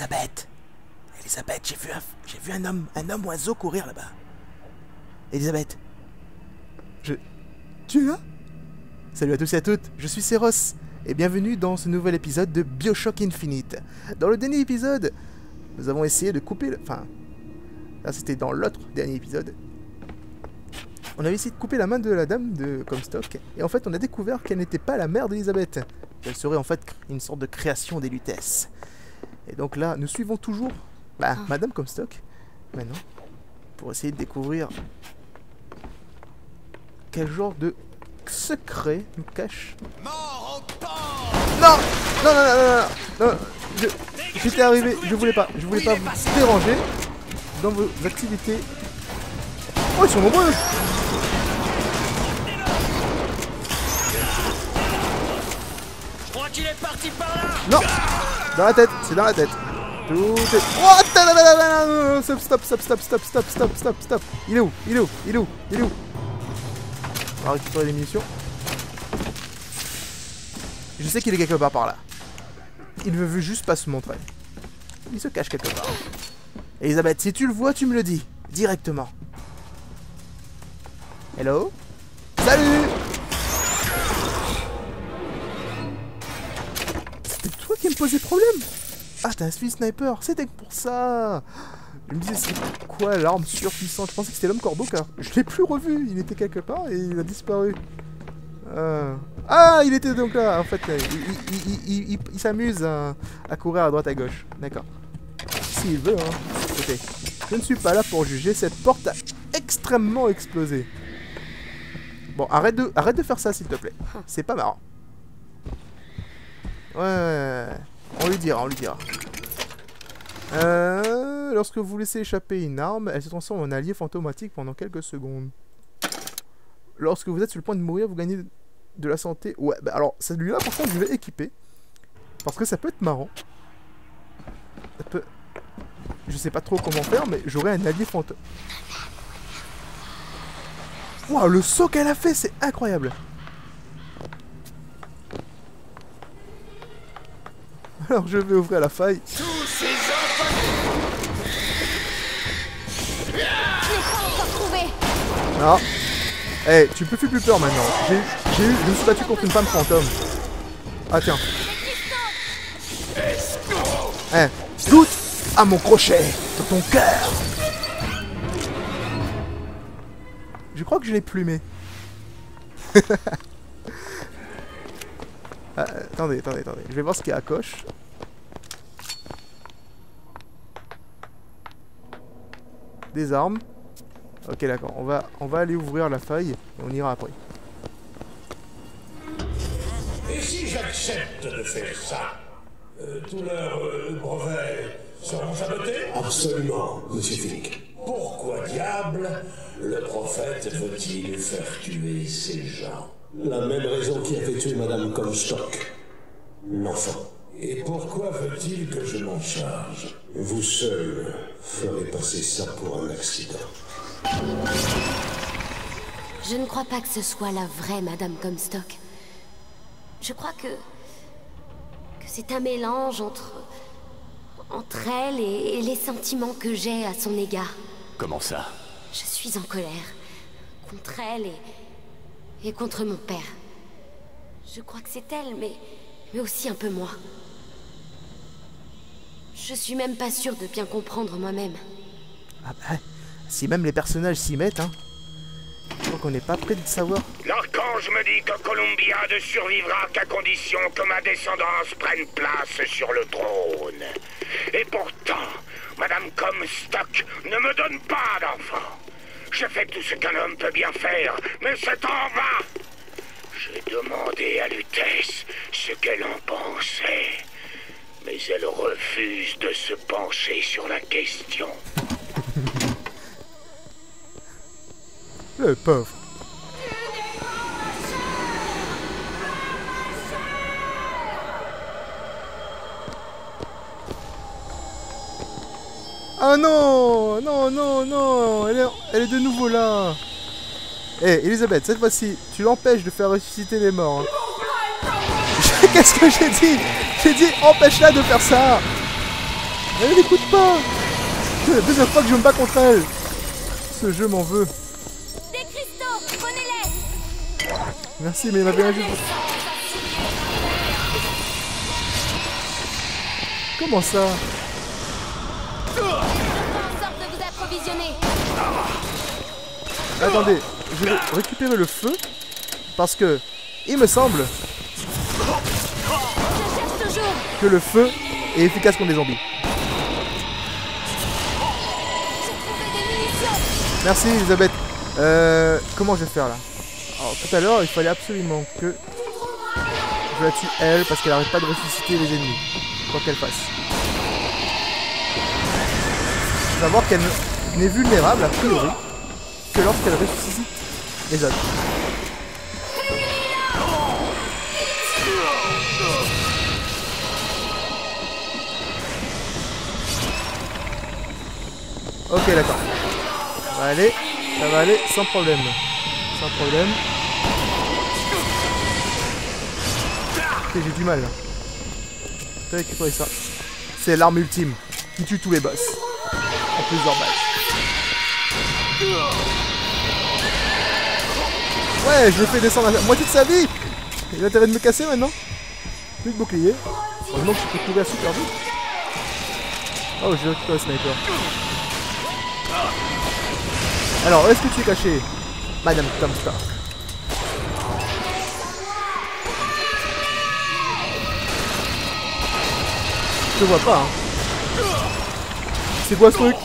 Elisabeth. Elisabeth, j'ai vu un homme oiseau courir là-bas. Elisabeth. Tu es là? Salut à tous et à toutes, je suis Seros, et bienvenue dans ce nouvel épisode de BioShock Infinite. Dans le dernier épisode, nous avons essayé de couper le... Enfin, là c'était dans l'autre dernier épisode. On avait essayé de couper la main de la dame de Comstock, et en fait on a découvert qu'elle n'était pas la mère d'Elisabeth. Qu'elle serait en fait une sorte de création des Lutèces. Et donc là, nous suivons toujours Madame Comstock, maintenant, pour essayer de découvrir quel genre de secret nous cache. Non, j'étais arrivé, je voulais pas vous déranger dans vos activités. Oh, ils sont nombreux. Je crois qu'il est parti par là. Non, dans la tête, c'est dans la tête. Tout est... Oh, stop. Il est où? On va récupérer les munitions. Je sais qu'il est quelque part par là. Il ne veut juste pas se montrer. Il se cache quelque part. Elisabeth, si tu le vois, tu me le dis. Directement. Hello? Salut! C'était toi qui me posais problème? Ah, t'as un sniper, c'était pour ça! Je me disais, c'est quoi l'arme surpuissante? Je pensais que c'était l'homme corbeau car je l'ai plus revu. Il était quelque part et il a disparu. Ah, il était donc là. En fait, il s'amuse à courir à droite à gauche. D'accord. S'il veut, hein. Écoutez, je ne suis pas là pour juger. Cette porte a extrêmement explosé. Bon, arrête de faire ça, s'il te plaît. C'est pas marrant. Ouais. On lui dira. Lorsque vous laissez échapper une arme, elle se transforme en allié fantomatique pendant quelques secondes. Lorsque vous êtes sur le point de mourir, vous gagnez de la santé. Ouais, bah alors, celui-là, par contre, je vais équiper. Parce que ça peut être marrant. Ça peut... Je sais pas trop comment faire, mais j'aurai un allié fantôme. Waouh, le saut qu'elle a fait, c'est incroyable. Alors, je vais ouvrir la faille. Tous ces enfants. Je l'ai pas encore trouvé. Non. Eh, tu peux plus peur maintenant. Je me suis battu contre une femme fantôme. Ah tiens. Eh, doute à mon crochet dans ton cœur. Je crois que je l'ai plumé. Attendez. Je vais voir ce qu'il y a à coche. Des armes. Ok, d'accord. On va aller ouvrir la faille et on ira après. Et si j'accepte de faire ça, tous leurs brevets seront sabotés? Absolument, monsieur Flick. Pourquoi diable le prophète veut-il faire tuer ces gens? La même raison qui a fait tuer Madame Comstock. L'enfant. Et pourquoi veut-il que je m'en charge? Vous seul ferez passer ça pour un accident. Je ne crois pas que ce soit la vraie Madame Comstock. Je crois que c'est un mélange entre elle et les sentiments que j'ai à son égard. Comment ça? Je suis en colère. Contre elle et contre mon père. Je crois que c'est elle, mais aussi un peu moi. Je suis même pas sûre de bien comprendre moi-même. Ah bah, si même les personnages s'y mettent, hein. Je crois qu'on n'est pas prêt de savoir. L'archange me dit que Columbia ne survivra qu'à condition que ma descendance prenne place sur le trône. Et pourtant, Madame Comstock ne me donne pas d'enfant. Je fais tout ce qu'un homme peut bien faire, mais c'est en vain. J'ai demandé à Lutèce ce qu'elle en pensait, mais elle refuse de se pencher sur la question. Le pauvre. Ah non, elle est de nouveau là. Eh, Elisabeth, cette fois-ci, tu l'empêches de faire ressusciter les morts. Hein. Qu'est-ce que j'ai dit? J'ai dit, empêche-la de faire ça. Elle n'écoute pas. C'est la deuxième fois que je me bats contre elle. Ce jeu m'en veut. Des cristaux, prenez-les. Merci, mais il m'avait juste... Comment ça? Je ferai en sorte de vous approvisionner. Attendez, je vais récupérer le feu. Parce que, il me semble Je cherche toujours. que le feu est efficace contre les zombies. J'ai trouvé des munitions. Merci Elisabeth. Comment je vais faire là? Alors tout à l'heure il fallait absolument que je la tue elle parce qu'elle n'arrête pas de ressusciter les ennemis. Quoi qu'elle fasse. Faut savoir qu'elle n'est vulnérable a priori que lorsqu'elle ressuscite les autres. Ok d'accord. Ça va aller sans problème. Sans problème. Ok, j'ai du mal là. Je vais récupérer ça. C'est l'arme ultime qui tue tous les boss. En plusieurs balles. Ouais, je le fais descendre à la moitié de sa vie. Il a intérêt de me casser maintenant. Plus de bouclier. Heureusement que je peux courir super vite. Oh, j'ai récupéré le sniper. Alors, où est-ce que tu es caché, Madame Comstock? Je te vois pas, hein. C'est quoi ce truc?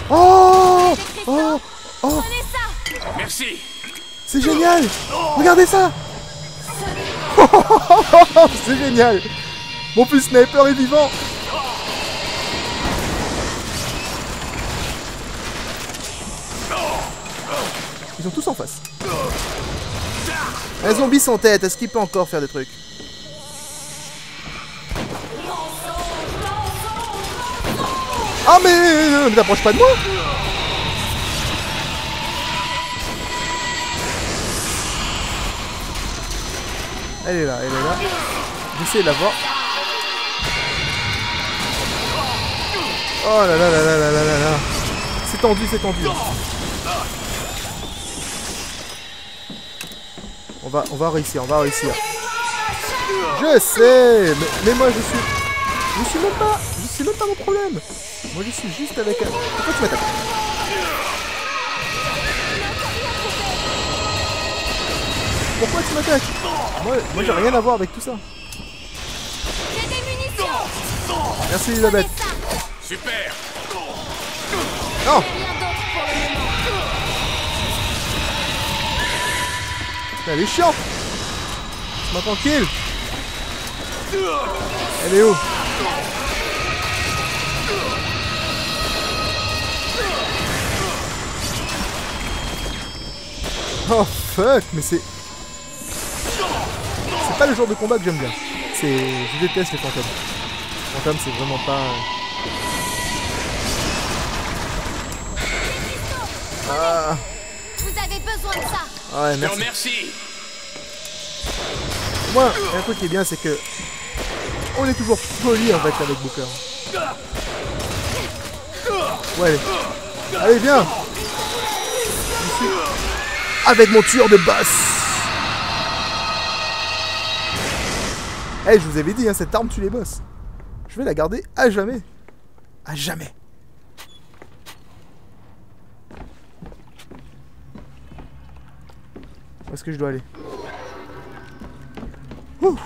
Oh! Oh! Oh! Prenez ça. Merci. C'est génial! Regardez ça! C'est génial! Mon plus sniper est vivant! Ils sont tous en face. Un zombie sans tête, est-ce qu'il peut encore faire des trucs? Ah mais t'approches pas de moi! Elle est là, elle est là. J'essaie de la voir. Oh là là là là là là là là. C'est tendu, c'est tendu. On va réussir, on va réussir. Je sais, mais moi je suis même pas mon problème. Moi je suis juste avec un... Pourquoi tu m'attaques? Pourquoi tu m'attaques? Moi j'ai rien à voir avec tout ça. J'ai des munitions. Merci Elisabeth. Super. Non. Rien d'autre pour le moment. Elle est chiante. Laisse-moi tranquille. Elle est où? Oh fuck, mais c'est pas le genre de combat que j'aime bien. Je déteste les fantômes. Les fantômes c'est vraiment pas... Ah Vous avez besoin de ça. ouais, Je te merci. remercie. Moi, un truc qui est bien, c'est que on est toujours poli en fait avec Booker. Ouais, allez viens. Je suis avec mon tueur de boss. Eh, je vous avais dit, hein, cette arme tue les boss. Je vais la garder à jamais. À jamais. Où est-ce que je dois aller? Ouh.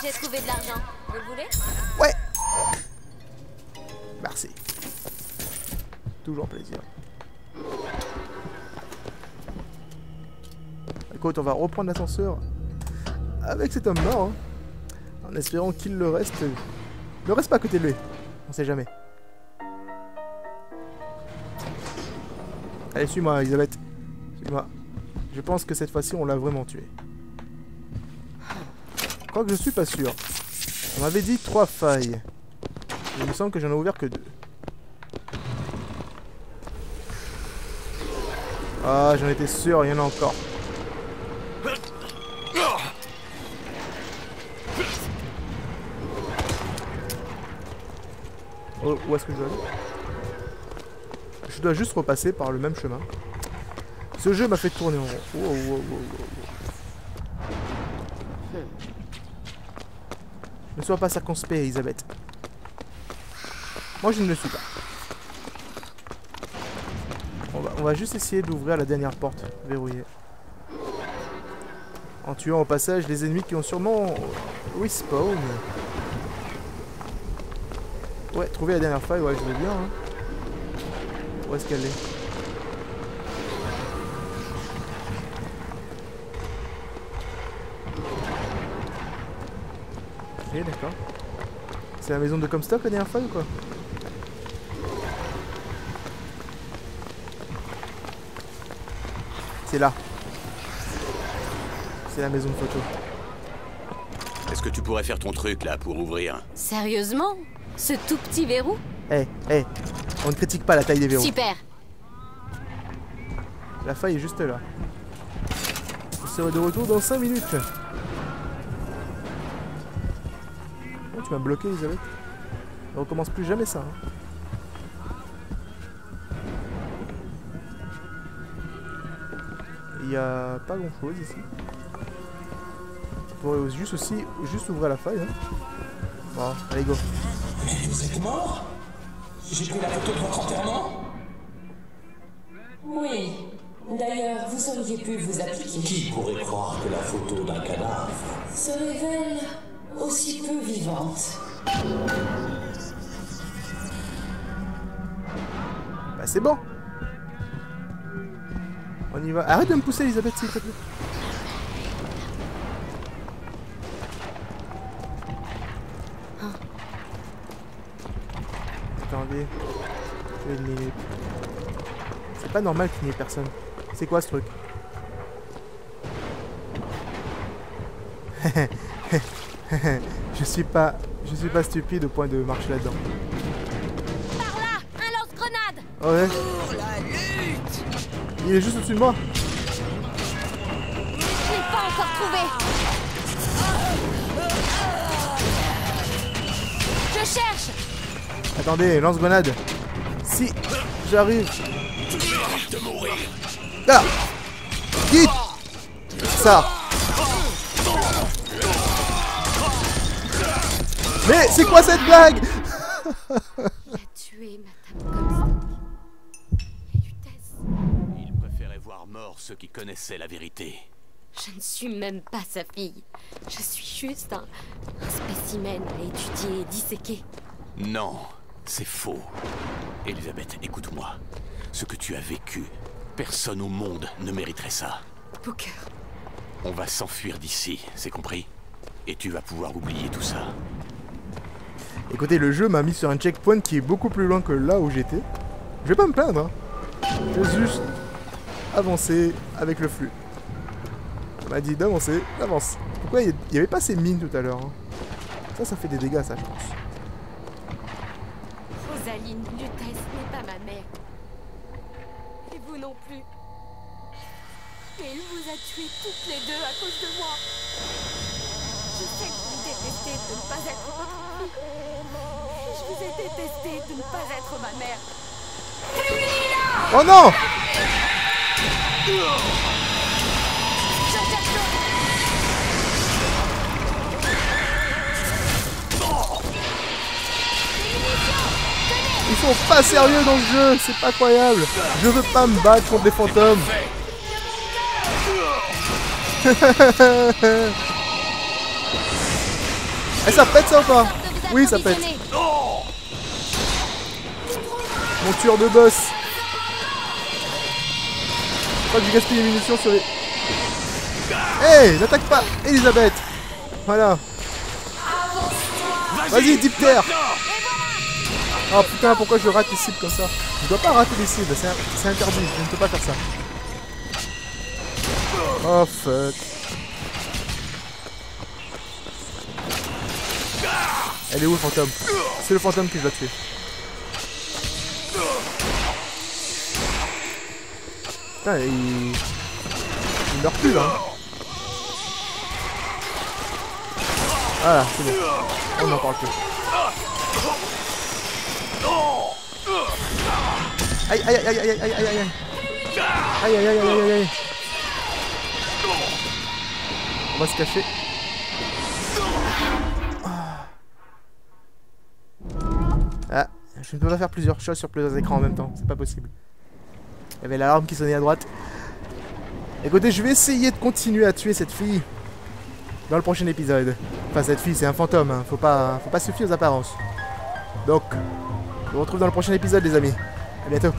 J'ai trouvé de l'argent. Vous le voulez? Ouais. Merci. Toujours plaisir. Écoute, on va reprendre l'ascenseur avec cet homme mort, hein, en espérant qu'il le reste pas à côté de lui. On sait jamais. Allez, suis-moi, Elisabeth. Suis-moi. Je pense que cette fois-ci, on l'a vraiment tué. Je crois que je suis pas sûr. On m'avait dit 3 failles. Il me semble que j'en ai ouvert que 2. Ah, j'en étais sûr, il y en a encore. où est-ce que je dois aller? Je dois juste repasser par le même chemin. Ce jeu m'a fait tourner en rond. Wow, wow, wow, wow. Ne sois pas circonspect, Elisabeth. Moi, je ne le suis pas. On va juste essayer d'ouvrir la dernière porte verrouillée. En tuant au passage les ennemis qui ont sûrement respawn. Ouais, trouver la dernière faille, ouais, je veux bien. Hein. Où est-ce qu'elle est? Ok, d'accord. C'est la maison de Comstock la dernière faille ou quoi? C'est là. C'est la maison de photo. Est-ce que tu pourrais faire ton truc là pour ouvrir? Sérieusement? Ce tout petit verrou? Eh, on ne critique pas la taille des verrous. Super! La faille est juste là. Je serai de retour dans 5 minutes. Oh, tu m'as bloqué, Elisabeth. On recommence plus jamais ça. Hein. Il n'y a pas grand chose ici. On pourrait juste ouvrir la faille. Hein. Bon, allez go. Mais vous êtes mort? J'ai pris la photo de votre enterrement? Oui. D'ailleurs, vous auriez pu vous appliquer. Qui pourrait croire que la photo d'un cadavre Se révèle aussi peu vivante. Bah c'est bon. On y va. Arrête de me pousser, Elisabeth, s'il te plaît. Attendez. Une minute. C'est pas normal qu'il n'y ait personne. C'est quoi ce truc? Je suis pas stupide au point de marcher là-dedans. Par là! Un lance-grenade! Ouais. Pour la lutte! Il est juste au-dessus de moi. Je l'ai pas encore trouvé! Je cherche! Attendez, lance-grenade. Si j'arrive. Là! Quitte! Ça! Mais c'est quoi cette blague? Il a tué Madame Comstock. La Lutèce. Il préférait voir mort ceux qui connaissaient la vérité. Je ne suis même pas sa fille. Je suis juste un spécimen à étudier et disséquer. Non, c'est faux. Elisabeth, écoute-moi. Ce que tu as vécu, personne au monde ne mériterait ça. Booker. On va s'enfuir d'ici, c'est compris? Et tu vas pouvoir oublier tout ça. Écoutez, le jeu m'a mis sur un checkpoint qui est beaucoup plus loin que là où j'étais. Je vais pas me plaindre. Hein. Je vais juste avancer avec le flux. On m'a dit d'avancer, d'avance. Pourquoi il n'y avait pas ces mines tout à l'heure hein? Ça fait des dégâts, ça, je pense. Rosaline Lutèce n'est pas ma mère. Et vous non plus. Mais il vous a tués toutes les deux à cause de moi. Je sais que vous détestez de ne pas être votre fille. Je vous ai détesté de ne pas être ma mère. Oh non! Ils sont pas sérieux dans ce jeu, c'est pas croyable. Je veux pas me battre contre des fantômes. Eh, ça pète ça ou pas? Oui, ça pète. Mon tueur de boss. Je crois que j'ai gaspillé les munitions sur les... Hey, n'attaque pas, Elisabeth. Voilà. Vas-y, Diptère. Oh putain, pourquoi je rate les cibles comme ça? Je dois pas rater les cibles, c'est interdit, je ne peux pas faire ça. Oh fuck. Elle est où le fantôme? C'est le fantôme que je dois tuer. Putain, il meurt plus là. Voilà, c'est bon. On n'en parle plus. Aïe, aïe, aïe, aïe, aïe, aïe, aïe, aïe. Aïe, aïe, aïe, aïe, aïe, aïe. On va se cacher. Ah, je ne peux pas faire plusieurs choses sur plusieurs écrans en même temps, c'est pas possible. Il y avait l'alarme qui sonnait à droite. Écoutez, je vais essayer de continuer à tuer cette fille dans le prochain épisode. Enfin, cette fille, c'est un fantôme, hein. Faut pas se fier aux apparences. Donc, je vous retrouve dans le prochain épisode, les amis. À bientôt.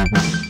Thank you.